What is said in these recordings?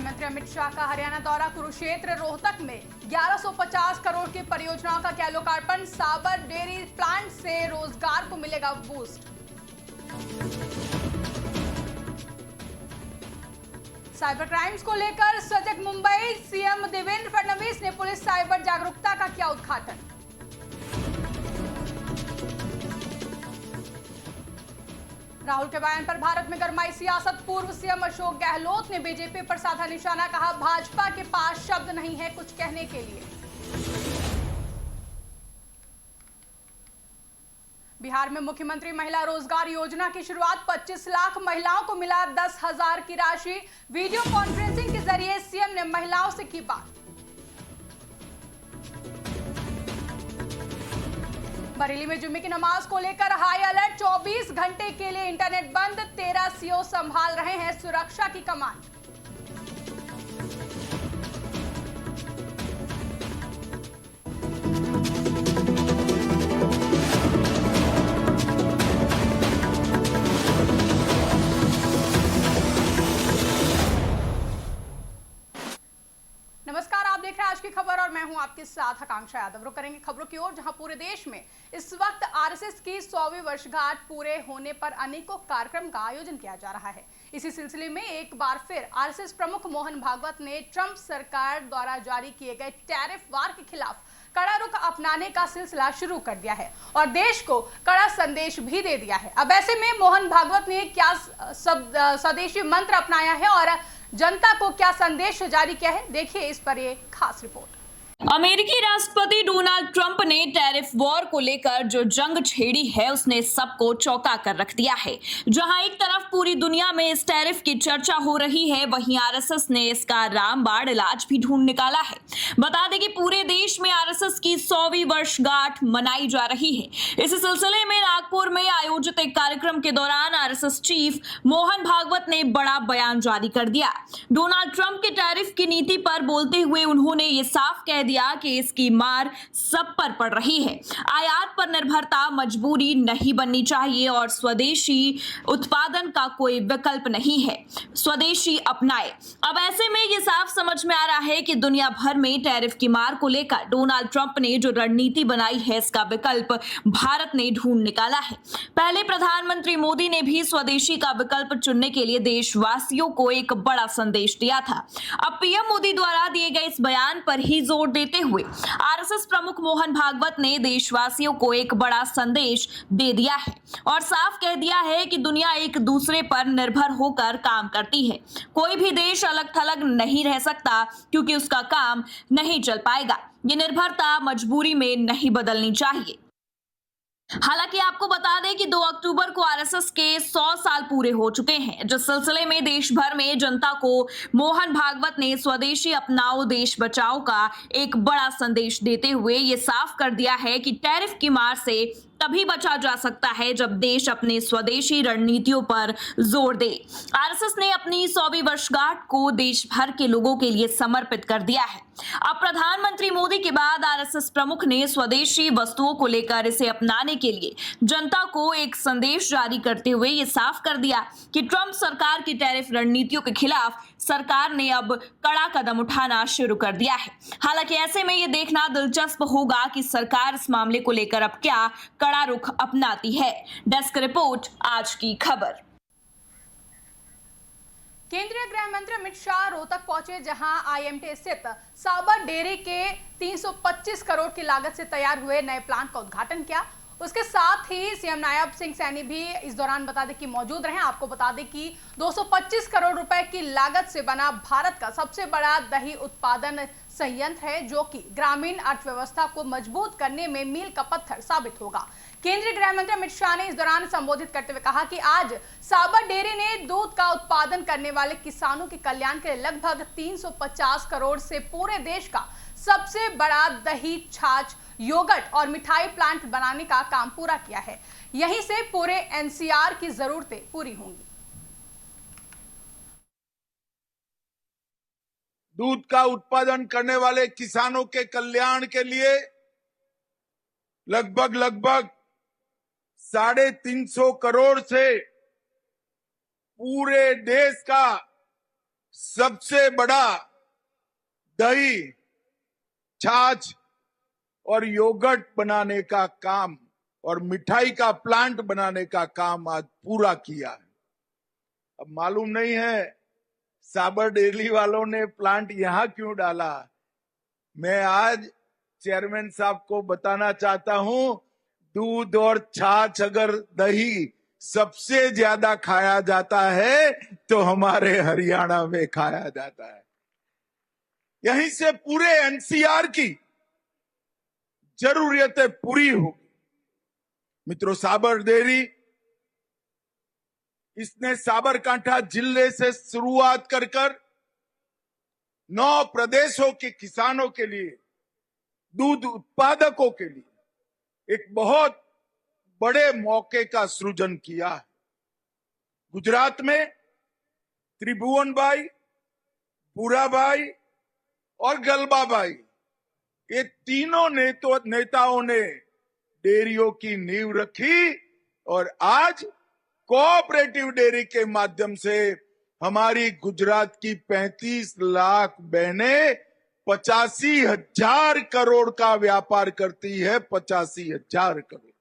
मंत्री अमित शाह का हरियाणा दौरा, कुरुक्षेत्र रोहतक में 1150 करोड़ की परियोजनाओं का किया लोकार्पण। साबर डेयरी प्लांट से रोजगार को मिलेगा बूस्ट। साइबर क्राइम्स को लेकर सजग मुंबई, सीएम देवेंद्र फडणवीस ने पुलिस साइबर जागरूकता का किया उद्घाटन। राहुल के बयान पर भारत में गरमाई सियासत, पूर्व सीएम अशोक गहलोत ने बीजेपी पर साधा निशाना, कहा भाजपा के पास शब्द नहीं है कुछ कहने के लिए। बिहार में मुख्यमंत्री महिला रोजगार योजना की शुरुआत, 25 लाख महिलाओं को मिला 10,000 की राशि। वीडियो कॉन्फ्रेंसिंग के जरिए सीएम ने महिलाओं से की बात। बरेली में जुम्मे की नमाज को लेकर हाई अलर्ट, 24 घंटे के लिए इंटरनेट बंद, 13 सीओ संभाल रहे हैं सुरक्षा की कमान। नमस्कार, आप देख रहे हैं आज की खबर और मैं हूं आपके साथ आकांक्षा यादव। रुक करेंगे खबरों की ओर, जहां पूरे देश में इस वक्त आरएसएस की 100वीं वर्षगांठ पूरे होने पर अनेकों कार्यक्रम का आयोजन किया जा रहा है। इसी सिलसिले में एक बार फिर आरएसएस प्रमुख मोहन भागवत ने ट्रंप सरकार द्वारा जारी किए गए टैरिफ वार के खिलाफ कड़ा रुख अपनाने का सिलसिला शुरू कर दिया है और देश को कड़ा संदेश भी दे दिया है। अब ऐसे में मोहन भागवत ने क्या स्वदेशी मंत्र अपनाया है और जनता को क्या संदेश जारी किया है, देखिए इस पर ये खास रिपोर्ट। अमेरिकी राष्ट्रपति डोनाल्ड ट्रंप ने टैरिफ वॉर को लेकर जो जंग छेड़ी है उसने सबको चौंका कर रख दिया है। जहां एक तरफ पूरी दुनिया में इस टैरिफ की चर्चा हो रही है, वहीं आरएसएस ने इसका रामबाण इलाज भी ढूंढ निकाला है। बता दें कि पूरे देश में आरएसएस की 100वीं वर्षगांठ मनाई जा रही है। इस सिलसिले में नागपुर में आयोजित एक कार्यक्रम के दौरान आरएसएस चीफ मोहन भागवत ने बड़ा बयान जारी कर दिया। डोनाल्ड ट्रंप के टैरिफ की नीति पर बोलते हुए उन्होंने ये साफ कह दिया कि इसकी मार सब पर पड़ रही है। आयात पर निर्भरता मजबूरी नहीं बननी चाहिए और स्वदेशी उत्पादन का कोई विकल्प नहीं है, स्वदेशी अपनाए। अब ऐसे में ये साफ समझ में आ रहा है कि दुनिया भर में टैरिफ की मार को लेकर डोनाल्ड ट्रंप ने जो रणनीति बनाई है, इसका विकल्प भारत ने ढूंढ निकाला है। पहले प्रधानमंत्री मोदी ने भी स्वदेशी का विकल्प चुनने के लिए देशवासियों को एक बड़ा संदेश दिया था। अब पीएम मोदी द्वारा दिए गए इस बयान पर ही जोर देते हुए आरएसएस प्रमुख मोहन भागवत ने देशवासियों को एक बड़ा संदेश दे दिया है और साफ कह दिया है कि दुनिया एक दूसरे पर निर्भर होकर काम करती है। कोई भी देश अलग थलग नहीं रह सकता क्योंकि उसका काम नहीं चल पाएगा। ये निर्भरता मजबूरी में नहीं बदलनी चाहिए। हालांकि आपको बता दें कि 2 अक्टूबर को आरएसएस के 100 साल पूरे हो चुके हैं, जिस सिलसिले में देश भर में जनता को मोहन भागवत ने स्वदेशी अपनाओ देश बचाओ का एक बड़ा संदेश देते हुए ये साफ कर दिया है कि टैरिफ की मार से तभी बचा जा सकता है जब देश अपने स्वदेशी रणनीतियों पर जोर दे। आरएसएस ने अपनी 100वीं वर्षगांठ को देश भर के लोगों के लिए समर्पित कर दिया है। अब प्रधानमंत्री मोदी के बाद आरएसएस प्रमुख ने स्वदेशी वस्तुओं को लेकर इसे अपनाने के लिए जनता को एक संदेश जारी करते हुए ये साफ कर दिया कि ट्रंप सरकार की टैरिफ रणनीतियों के खिलाफ सरकार ने अब कड़ा कदम उठाना शुरू कर दिया है। हालांकि ऐसे में ये देखना दिलचस्प होगा कि सरकार इस मामले को लेकर अब क्या कड़ा रुख अपनाती है। डेस्क रिपोर्ट, आज की खबर। केंद्रीय गृह मंत्री अमित शाह रोहतक पहुंचे, जहां आईएमटी स्थित साबर डेयरी के 325 करोड़ की लागत से तैयार हुए नए प्लांट का उद्घाटन किया। उसके साथ ही सीएम नायब सिंह सैनी भी इस दौरान बता दें कि मौजूद रहे। आपको बता दें कि 225 करोड़ रुपए की लागत से बना भारत का सबसे बड़ा दही उत्पादन संयंत्र है, जो कि ग्रामीण अर्थव्यवस्था को मजबूत करने में मील का पत्थर साबित होगा। केंद्रीय गृह मंत्री अमित शाह ने इस दौरान संबोधित करते हुए कहा कि आज साबर डेयरी ने दूध का उत्पादन करने वाले किसानों के कल्याण के लिए लगभग 350 करोड़ से पूरे देश का सबसे बड़ा दही, छाछ, योगर्ट और मिठाई प्लांट बनाने का काम पूरा किया है। यहीं से पूरे एनसीआर की जरूरतें पूरी होंगी। दूध का उत्पादन करने वाले किसानों के कल्याण के लिए लगभग 350 करोड़ से पूरे देश का सबसे बड़ा दही, छाछ और योगर्ट बनाने का काम और मिठाई का प्लांट बनाने का काम आज पूरा किया है। अब मालूम नहीं है साबर डेयरी वालों ने प्लांट यहां क्यों डाला। मैं आज चेयरमैन साहब को बताना चाहता हूं, दूध और छाछ अगर दही सबसे ज्यादा खाया जाता है तो हमारे हरियाणा में खाया जाता है। यहीं से पूरे एनसीआर की जरूरतें पूरी होगी। मित्रों, साबर डेयरी इसने साबरकांठा जिले से शुरुआत कर 9 प्रदेशों के किसानों के लिए, दूध उत्पादकों के लिए एक बहुत बड़े मौके का सृजन किया है। गुजरात में त्रिभुवन भाई, भूरा भाई और गलबा भाई, ये तीनों नेताओं ने डेयरियों की नींव रखी और आज कोऑपरेटिव डेयरी के माध्यम से हमारी गुजरात की 35 लाख बहनें 85,000 करोड़ का व्यापार करती है। 85,000 करोड़।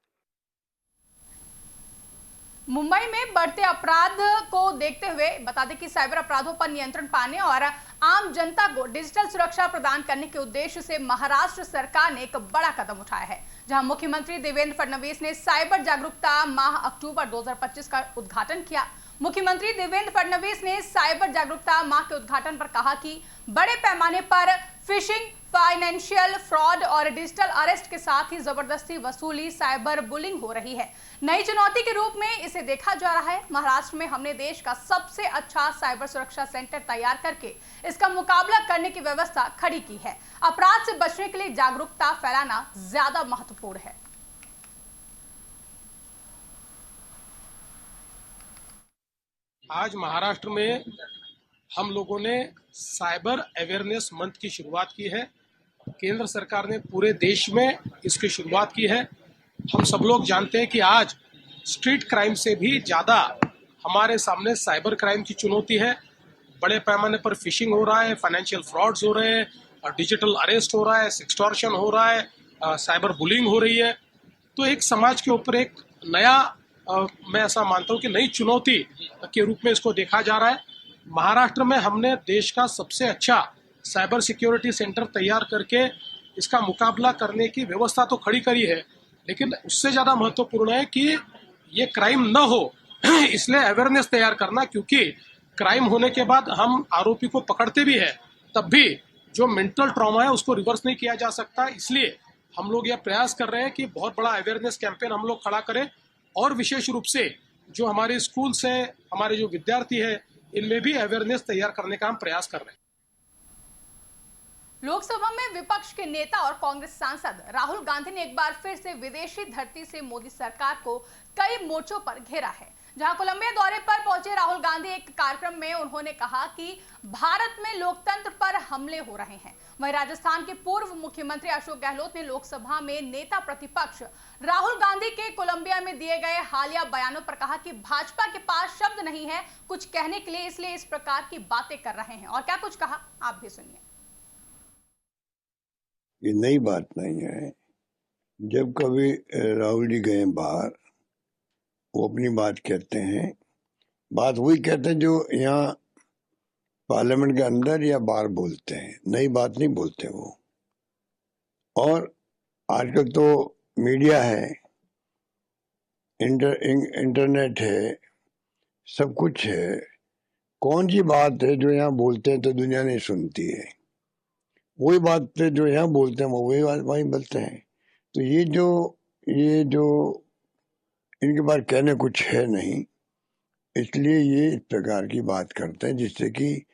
मुंबई में बढ़ते अपराध को देखते हुए बता दें कि साइबर अपराधों पर नियंत्रण पाने और आम जनता को डिजिटल सुरक्षा प्रदान करने के उद्देश्य से महाराष्ट्र सरकार ने एक बड़ा कदम उठाया है, जहां मुख्यमंत्री देवेंद्र फडणवीस ने साइबर जागरूकता माह अक्टूबर 2025 का उद्घाटन किया। मुख्यमंत्री देवेंद्र फडणवीस ने साइबर जागरूकता माह के उद्घाटन पर कहा कि बड़े पैमाने पर फिशिंग, फाइनेंशियल फ्रॉड और डिजिटल अरेस्ट के साथ ही जबरदस्ती वसूली, साइबर बुलिंग हो रही है। नई चुनौती के रूप में इसे देखा जा रहा है। महाराष्ट्र में हमने देश का सबसे अच्छा साइबर सुरक्षा सेंटर तैयार करके इसका मुकाबला करने की व्यवस्था खड़ी की है। अपराध से बचने के लिए जागरूकता फैलाना ज्यादा महत्वपूर्ण है। आज महाराष्ट्र में हम लोगों ने साइबर अवेयरनेस मंथ की शुरुआत की है। केंद्र सरकार ने पूरे देश में इसकी शुरुआत की है। हम सब लोग जानते हैं कि आज स्ट्रीट क्राइम से भी ज़्यादा हमारे सामने साइबर क्राइम की चुनौती है। बड़े पैमाने पर फिशिंग हो रहा है, फाइनेंशियल फ्रॉड्स हो रहे हैं, डिजिटल अरेस्ट हो रहा है, सेक्सटॉर्शन हो रहा है, साइबर बुलिंग हो रही है। तो एक समाज के ऊपर एक नया मैं ऐसा मानता हूँ कि नई चुनौती के रूप में इसको देखा जा रहा है। महाराष्ट्र में हमने देश का सबसे अच्छा साइबर सिक्योरिटी सेंटर तैयार करके इसका मुकाबला करने की व्यवस्था तो खड़ी करी है, लेकिन उससे ज़्यादा महत्वपूर्ण है कि ये क्राइम न हो इसलिए अवेयरनेस तैयार करना, क्योंकि क्राइम होने के बाद हम आरोपी को पकड़ते भी हैं तब भी जो मेंटल ट्रॉमा है उसको रिवर्स नहीं किया जा सकता। इसलिए हम लोग यह प्रयास कर रहे हैं कि बहुत बड़ा अवेयरनेस कैंपेन हम लोग खड़ा करें और विशेष रूप से जो हमारे स्कूल्स हैं, हमारे जो विद्यार्थी हैं, इनमें भी अवेयरनेस तैयार करने का हम प्रयास कर रहे हैं। लोकसभा में विपक्ष के नेता और कांग्रेस सांसद राहुल गांधी ने एक बार फिर से विदेशी धरती से मोदी सरकार को कई मोर्चों पर घेरा है। जहां कोलंबिया दौरे पर पहुंचे राहुल गांधी एक कार्यक्रम में उन्होंने कहा कि भारत में लोकतंत्र पर हमले हो रहे हैं। वहीं राजस्थान के पूर्व मुख्यमंत्री अशोक गहलोत ने लोकसभा में नेता प्रतिपक्ष राहुल गांधी के कोलंबिया में दिए गए हालिया बयानों पर कहा कि भाजपा के पास शब्द नहीं है कुछ कहने के लिए, इसलिए इस प्रकार की बातें कर रहे हैं। और क्या कुछ कहा आप भी सुनिए। ये नई बात नहीं है। जब कभी राहुल जी गए बाहर, वो अपनी बात कहते हैं, बात वही कहते हैं जो यहाँ पार्लियामेंट के अंदर या बाहर बोलते हैं, नई बात नहीं बोलते वो। और आजकल तो मीडिया है, इंटरनेट है, सब कुछ है। कौन सी बात है जो यहाँ बोलते हैं तो दुनिया नहीं सुनती है, वही बात है जो यहाँ बोलते हैं वो वही बात वहीं बोलते हैं। तो ये जो इनके पास कहने कुछ है नहीं, इसलिए ये इस प्रकार की बात करते हैं जिससे कि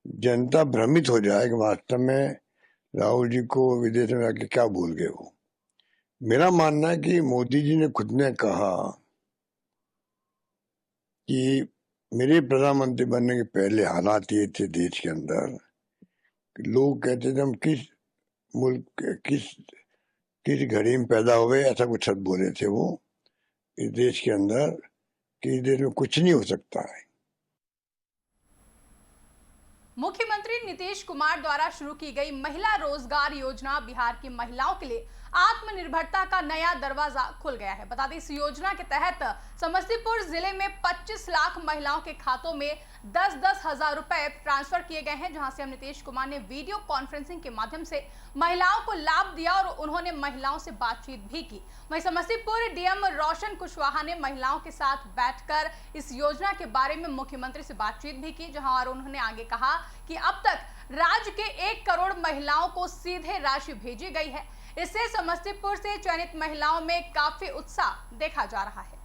जनता भ्रमित हो जाए कि वास्तव में राहुल जी को विदेश में आके क्या भूल गए वो। मेरा मानना है कि मोदी जी ने खुद ने कहा कि मेरे प्रधानमंत्री बनने के पहले हालात ये थे देश के अंदर, लोग कहते थे हम किस मुल्क किस घड़ी में पैदा हुए, ऐसा कुछ शब्द बोले थे वो इस देश के अंदर कि इस देश में कुछ नहीं हो सकता है। मुख्यमंत्री नीतीश कुमार द्वारा शुरू की गई महिला रोजगार योजना बिहार की महिलाओं के लिए आत्मनिर्भरता का नया दरवाजा खुल गया है। बता दें, इस योजना के तहत समस्तीपुर जिले में 25 लाख महिलाओं के खातों में 10-10 हजार रुपए ट्रांसफर किए गए हैं, जहां सीएम नीतीश कुमार ने वीडियो कॉन्फ्रेंसिंग के माध्यम से महिलाओं को लाभ दिया और उन्होंने महिलाओं से बातचीत भी की। वहीं समस्तीपुर डीएम रोशन कुशवाहा ने महिलाओं के साथ बैठकर इस योजना के बारे में मुख्यमंत्री से बातचीत भी की, जहां और उन्होंने आगे कहा कि अब तक राज्य के 1 करोड़ महिलाओं को सीधे राशि भेजी गई है। इससे समस्तीपुर से चयनित महिलाओं में काफी उत्साह देखा जा रहा है।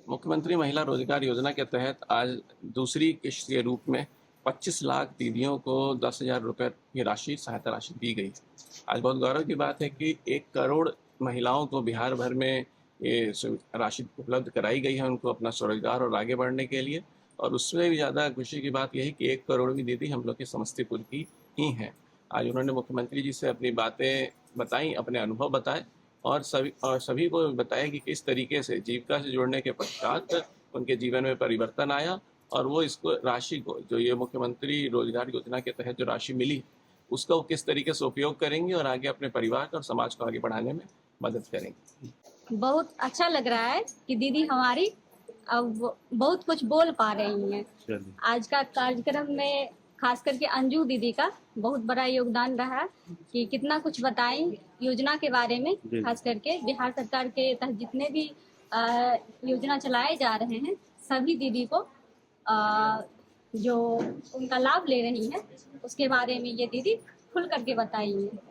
मुख्यमंत्री महिला रोजगार योजना के तहत आज दूसरी किश्त के रूप में 25 लाख दीदियों को 10,000 रुपये की राशि, सहायता राशि दी गई। आज बहुत गौरव की बात है कि 1 करोड़ महिलाओं को बिहार भर में ये राशि उपलब्ध कराई गई है, उनको अपना स्वरोजगार और आगे बढ़ने के लिए। और उससे भी ज़्यादा खुशी की बात यह है कि 1 करोड़वीं दीदी हम लोग के समस्तीपुर की ही हैं। आज उन्होंने मुख्यमंत्री जी से अपनी बातें बताई, अपने अनुभव बताए और सभी को बताया कि किस तरीके से जीविका से जुड़ने के पश्चात उनके जीवन में परिवर्तन आया और वो इसको राशि को, जो ये मुख्यमंत्री रोजगार योजना के तहत जो राशि मिली, उसका वो किस तरीके से उपयोग करेंगे और आगे अपने परिवार और समाज को आगे बढ़ाने में मदद करेंगे। बहुत अच्छा लग रहा है कि दीदी हमारी अब बहुत कुछ बोल पा रही हैं। आज का कार्यक्रम में खास करके अंजू दीदी का बहुत बड़ा योगदान रहा कि कितना कुछ बताएं योजना के बारे में। खास करके बिहार सरकार के तहत जितने भी योजना चलाए जा रहे हैं, सभी दीदी को जो उनका लाभ ले रही हैं उसके बारे में ये दीदी खुल करके बताई है।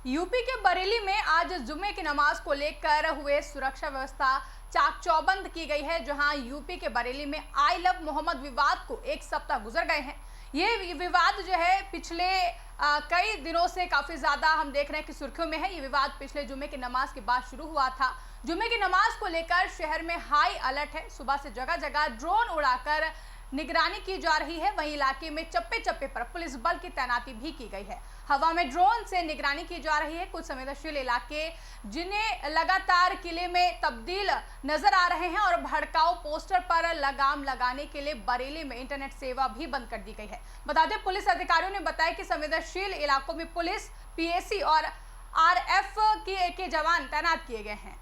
यूपी के बरेली में आज जुम्मे की नमाज को लेकर हुए सुरक्षा व्यवस्था चाक चौबंद की गई है, जहां यूपी के बरेली में आई लव मोहम्मद विवाद को 1 सप्ताह गुजर गए हैं। ये विवाद जो है पिछले कई दिनों से काफी ज्यादा हम देख रहे हैं कि सुर्खियों में है। ये विवाद पिछले जुम्मे की नमाज के बाद शुरू हुआ था। जुम्मे की नमाज को लेकर शहर में हाई अलर्ट है। सुबह से जगह जगह ड्रोन उड़ाकर निगरानी की जा रही है। वहीं इलाके में चप्पे चप्पे पर पुलिस बल की तैनाती भी की गई है। हवा में ड्रोन से निगरानी की जा रही है। कुछ संवेदनशील इलाके जिन्हें लगातार किले में तब्दील नजर आ रहे हैं और भड़काऊ पोस्टर पर लगाम लगाने के लिए बरेली में इंटरनेट सेवा भी बंद कर दी गई है। बता दें, पुलिस अधिकारियों ने बताया कि संवेदनशील इलाकों में पुलिस, पीएसी और आरएफ के जवान तैनात किए गए हैं।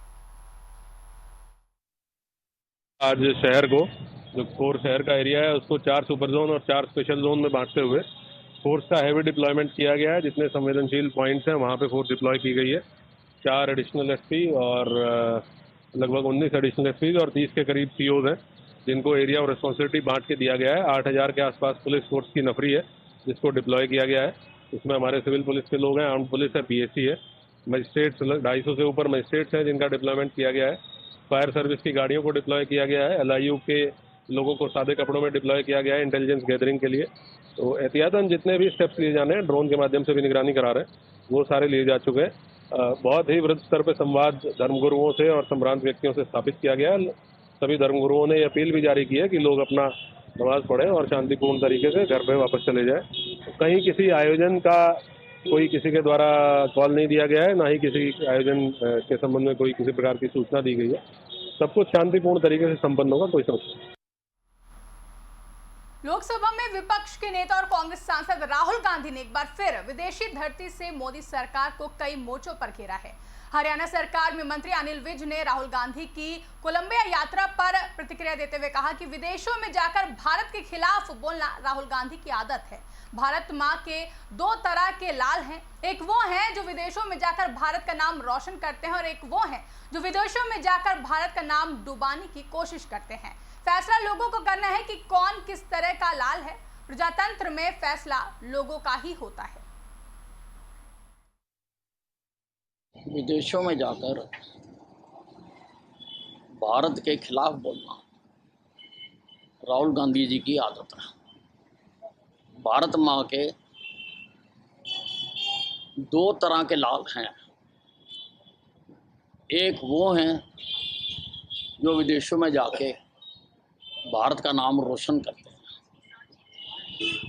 आज शहर को, जो कोर शहर का एरिया है, उसको 4 सुपर जोन और 4 स्पेशल जोन में बांटते हुए फोर्स का हैवी डिप्लॉयमेंट किया गया है। जितने संवेदनशील पॉइंट्स हैं वहाँ पे फोर्स डिप्लॉय की गई है। 4 एडिशनल एसपी और लगभग 19 एडिशनल एसपी और 30 के करीब सीओज हैं, जिनको एरिया और रिस्पॉन्सिबिलिटी बांट के दिया गया है। 8,000 के आसपास पुलिस फोर्स की नफरी है जिसको डिप्लॉय किया गया है। इसमें हमारे सिविल पुलिस के लोग हैं, आर्म्ड पुलिस है, पीएसी है, मजिस्ट्रेट्स 250 से ऊपर मजिस्ट्रेट्स हैं जिनका डिप्लॉयमेंट किया गया है। फायर सर्विस की गाड़ियों को डिप्लॉय किया गया है। LIU के लोगों को सादे कपड़ों में डिप्लॉय किया गया है इंटेलिजेंस गैदरिंग के लिए। तो एहतियातन जितने भी स्टेप्स लिए जाने हैं, ड्रोन के माध्यम से भी निगरानी करा रहे हैं, वो सारे लिए जा चुके हैं। बहुत ही वृहद स्तर पर संवाद धर्मगुरुओं से और संभ्रांत व्यक्तियों से स्थापित किया गया है। सभी धर्मगुरुओं ने अपील भी जारी की है कि लोग अपना नमाज पढ़ें और शांतिपूर्ण तरीके से घर पे वापस चले जाएं। तो कहीं किसी आयोजन का कोई किसी के द्वारा कॉल नहीं दिया गया है, ना ही किसी आयोजन के संबंध में कोई किसी प्रकार की सूचना दी गई है। सब कुछ शांतिपूर्ण तरीके से संपन्न होगा, कोई समस्या नहीं। लोकसभा में विपक्ष के नेता और कांग्रेस सांसद राहुल गांधी ने एक बार फिर विदेशी धरती से मोदी सरकार को कई मोर्चों पर घेरा है। हरियाणा सरकार में मंत्री अनिल विज ने राहुल गांधी की कोलंबिया यात्रा पर प्रतिक्रिया देते हुए कहा कि विदेशों में जाकर भारत के खिलाफ बोलना राहुल गांधी की आदत है। भारत माँ के 2 तरह के लाल हैं, एक वो हैं जो विदेशों में जाकर भारत का नाम रोशन करते हैं और एक वो हैं जो विदेशों में जाकर भारत का नाम डुबाने की कोशिश करते हैं। फैसला लोगों को करना है कि कौन किस तरह का लाल है। प्रजातंत्र में फैसला लोगों का ही होता है। विदेशों में जाकर भारत के खिलाफ बोलना राहुल गांधी जी की आदत है। भारत माँ के 2 तरह के लाल हैं, एक वो हैं जो विदेशों में जाके भारत का नाम रोशन करते हैं,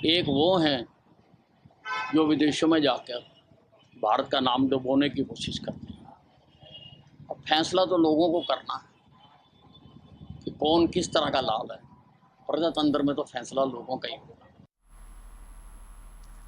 एक वो हैं जो विदेशों में जाकर भारत का नाम डुबोने की कोशिश करते हैं। अब फैसला तो लोगों को करना है कि कौन किस तरह का लाल है। प्रजातंत्र में तो फैसला लोगों का ही होगा।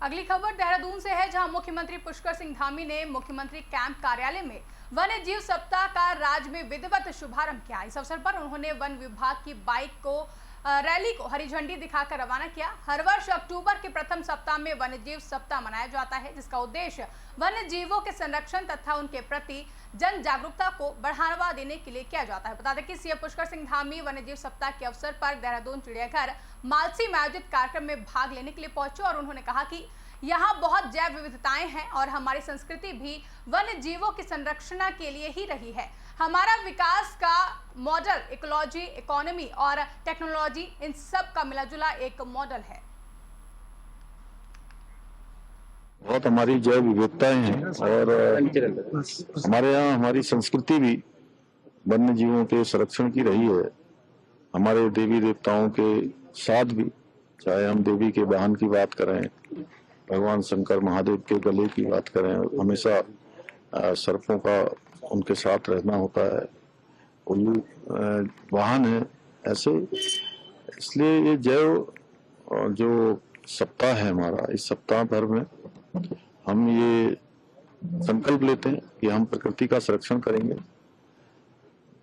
अगली खबर देहरादून से है, जहां मुख्यमंत्री पुष्कर सिंह धामी ने मुख्यमंत्री कैंप कार्यालय में वन्य जीव सप्ताह का राज्य में विधिवत शुभारंभ किया। इस अवसर पर उन्होंने वन विभाग की बाइक को रैली को हरी झंडी दिखाकर रवाना किया। हर वर्ष अक्टूबर के प्रथम सप्ताह में वन्य जीव सप्ताह मनाया जाता है, जिसका उद्देश्य वन्य जीवों के संरक्षण तथा उनके प्रति जन जागरूकता को बढ़ावा देने के लिए किया जाता है। बता दें कि सीएम पुष्कर सिंह धामी वन्य जीव सप्ताह के अवसर पर देहरादून चिड़ियाघर मालसी में आयोजित कार्यक्रम में भाग लेने के लिए पहुंचे और उन्होंने कहा कि यहाँ बहुत जैव विविधताएं हैं और हमारी संस्कृति भी वन्य जीवों की संरक्षण के लिए ही रही है। हमारा विकास का मॉडल इकोलॉजी, इकोनॉमी और टेक्नोलॉजी, इन सब का मिलाजुला एक मॉडल है। बहुत हमारी जैव विविधताएं हैं और हमारे यहाँ हमारी संस्कृति भी वन्य जीवों के संरक्षण की रही है। हमारे देवी देवताओं के साथ भी, चाहे हम देवी के वाहन की बात करें, भगवान शंकर महादेव के गले की बात करें, हमेशा सर्पों का उनके साथ रहना होता है। उल्लू वाहन है ऐसे, इसलिए ये जैव जो सप्ताह है हमारा, इस सप्ताह भर में हम ये संकल्प लेते हैं कि हम प्रकृति का संरक्षण करेंगे,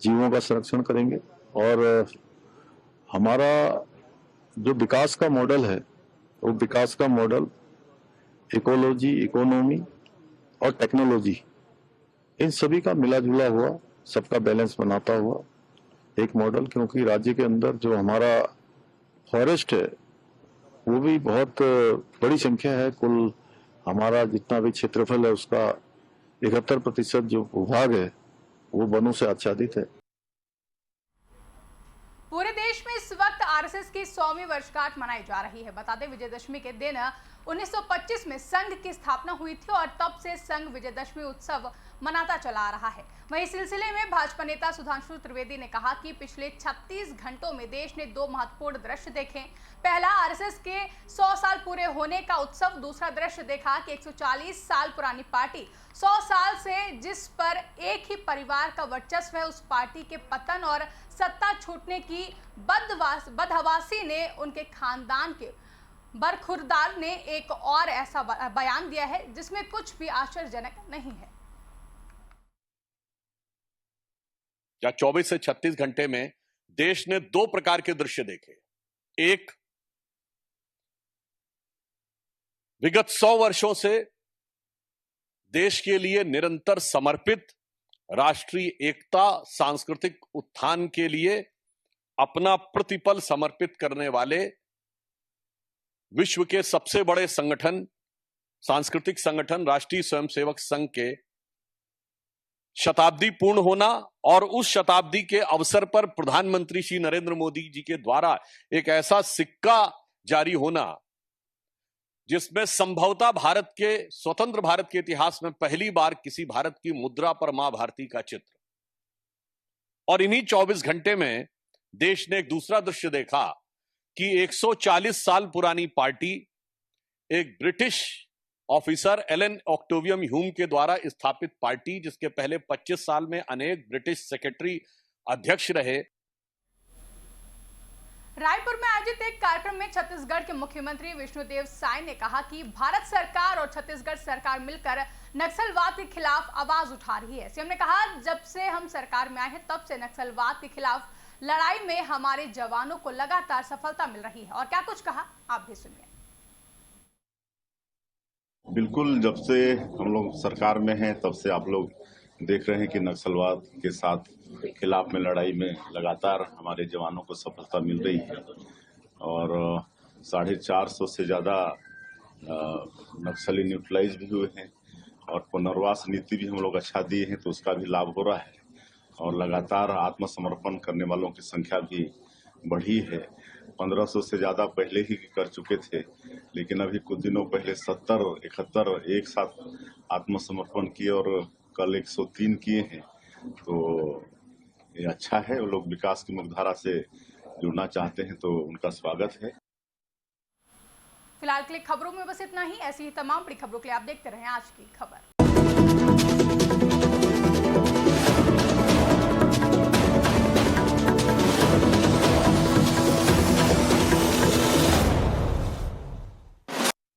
जीवों का संरक्षण करेंगे और हमारा जो विकास का मॉडल है वो विकास का मॉडल इकोलॉजी, इकोनॉमी और टेक्नोलॉजी, इन सभी का मिला जुला हुआ, सबका बैलेंस बनाता हुआ एक मॉडल। क्योंकि राज्य के अंदर जो हमारा फॉरेस्ट है वो भी बहुत बड़ी संख्या है। कुल हमारा जितना भी क्षेत्रफल है उसका 71% जो भूभाग है वो वनों से आच्छादित है। पूरे देश में इस वक्त आरएसएस की 100वीं वर्षगांठ मनाई जा रही है। बता दें, विजयदशमी के दिन 1925 में संघ की स्थापना हुई थी और तब से संघ विजयदशमी उत्सव मनाता चला आ रहा है। वहीं इस सिलसिले में भाजपा नेता सुधांशु त्रिवेदी ने कहा कि पिछले 36 घंटों में देश ने 2 महत्वपूर्ण दृश्य देखे। पहला, आरएसएस के 100 साल पूरे होने का उत्सव। दूसरा दृश्य देखा कि 140 साल पुरानी पार्टी 100 साल से जिस पर एक ही परिवार का वर्चस्व है, उस पार्टी के पतन और सत्ता छूटने की बदहवासी ने उनके खानदान के बरखुरदार ने एक और ऐसा बयान दिया है जिसमें कुछ भी आश्चर्यजनक नहीं है। या 24 से 36 घंटे में देश ने 2 प्रकार के दृश्य देखे। एक, विगत 100 वर्षों से देश के लिए निरंतर समर्पित, राष्ट्रीय एकता, सांस्कृतिक उत्थान के लिए अपना प्रतिपल समर्पित करने वाले विश्व के सबसे बड़े संगठन, सांस्कृतिक संगठन राष्ट्रीय स्वयंसेवक संघ के शताब्दी पूर्ण होना और उस शताब्दी के अवसर पर प्रधानमंत्री श्री नरेंद्र मोदी जी के द्वारा एक ऐसा सिक्का जारी होना जिसमें संभवतः भारत के, स्वतंत्र भारत के इतिहास में पहली बार किसी भारत की मुद्रा पर मां भारती का चित्र। और इन्हीं 24 घंटे में देश ने एक दूसरा दृश्य देखा कि 140 साल पुरानी पार्टी, एक ब्रिटिश ऑफिसर एलन ऑक्टेवियम ह्यूम के द्वारा स्थापित पार्टी, जिसके पहले 25 साल में अनेक ब्रिटिश सेक्रेटरी अध्यक्ष रहे। रायपुर में आयोजित एक कार्यक्रम में छत्तीसगढ़ के मुख्यमंत्री विष्णुदेव साय ने कहा कि भारत सरकार और छत्तीसगढ़ सरकार मिलकर नक्सलवाद के खिलाफ आवाज उठा रही है। सीएम ने कहा, जब से हम सरकार में आए हैं तब से नक्सलवाद के खिलाफ लड़ाई में हमारे जवानों को लगातार सफलता मिल रही है। और क्या कुछ कहा, आप भी सुनिए। बिल्कुल, जब से हम लोग सरकार में हैं तब से आप लोग देख रहे हैं कि नक्सलवाद के साथ खिलाफ में लड़ाई में लगातार हमारे जवानों को सफलता मिल रही है और 450 से ज़्यादा नक्सली न्यूट्रलाइज भी हुए हैं और पुनर्वास नीति भी हम लोग अच्छा दिए हैं, तो उसका भी लाभ हो रहा है और लगातार आत्मसमर्पण करने वालों की संख्या भी बढ़ी है। 1500 से ज़्यादा पहले ही कर चुके थे, लेकिन अभी कुछ दिनों पहले 70-71 एक साथ आत्मसमर्पण किए और कल 103 किए हैं। तो ये अच्छा है, वो लोग विकास की मुख्यधारा से जुड़ना चाहते हैं तो उनका स्वागत है। फिलहाल के लिए खबरों में बस इतना ही। ऐसी ही तमाम बड़ी खबरों के लिए आप देखते रहें आज की खबर।